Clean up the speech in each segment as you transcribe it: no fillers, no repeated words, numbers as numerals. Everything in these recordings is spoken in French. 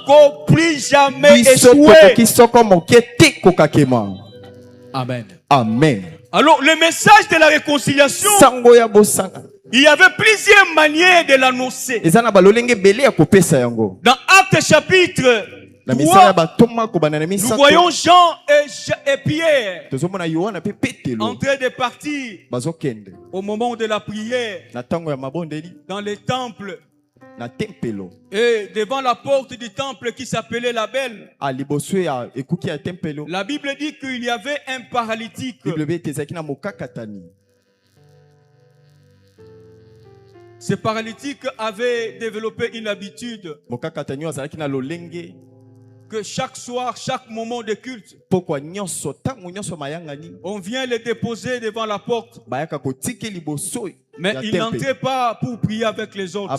encore plus jamais échouer. Amen. Amen. Alors, le message de la réconciliation, il y avait plusieurs manières de l'annoncer. Dans Actes chapitre 3, nous voyons Jean et Pierre en train de partir au moment de la prière dans les temples. Et devant la porte du temple qui s'appelait la Belle, la Bible dit qu'il y avait un paralytique. Ce paralytique avait développé une habitude que chaque soir, chaque moment de culte, on vient le déposer devant la porte. Mais il n'entrait pas pour prier avec les autres.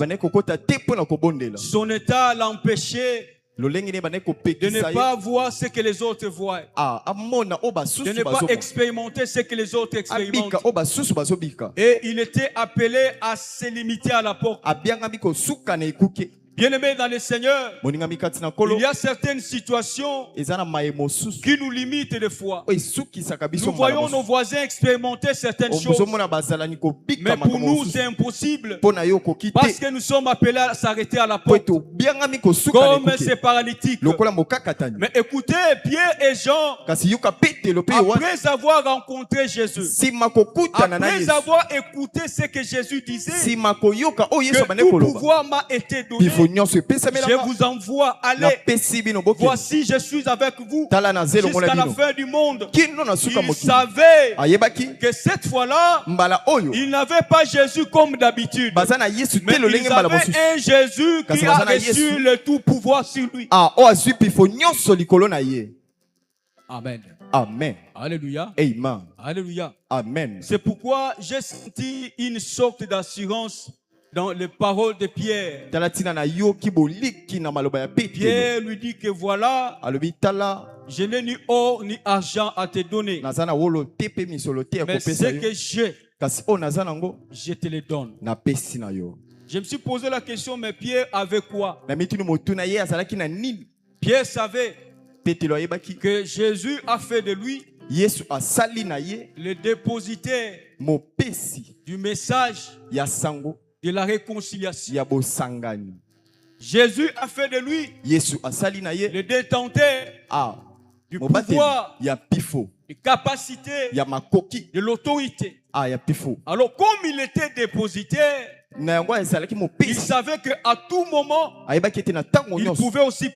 Son état l'empêchait de ne pas voir ce que les autres voient. De ne pas expérimenter ce que les autres expérimentent. Et il était appelé à se limiter à la porte. Bien-aimés dans le Seigneur, il y a certaines situations qui nous limitent des fois. Nous voyons nos voisins expérimenter certaines choses. Mais pour nous, c'est impossible. Parce que nous sommes appelés à s'arrêter à la porte. Comme ces paralytiques. Mais écoutez, Pierre et Jean, après avoir rencontré Jésus, après avoir écouté ce que Jésus disait, que tout pouvoir m'a été donné. Je vous envoie, allez. Voici, je suis avec vous jusqu'à la fin du monde. Il savait que cette fois-là, il n'avait pas Jésus comme d'habitude. Mais il avait un Jésus qui a reçu le tout pouvoir sur lui. Amen. Amen. Alléluia. Amen. Alléluia. Amen. C'est pourquoi j'ai senti une sorte d'assurance dans les paroles de Pierre. Pierre lui dit que voilà, je n'ai ni or ni argent à te donner. Mais ce que j'ai, je te le donne. Je me suis posé la question, mais Pierre avait quoi? Pierre savait que Jésus a fait de lui le dépositaire du message de la réconciliation. Jésus a fait de lui le détenteur du pouvoir, de capacité, de l'autorité. Alors comme il était dépositaire, il savait qu'à tout moment, il pouvait aussi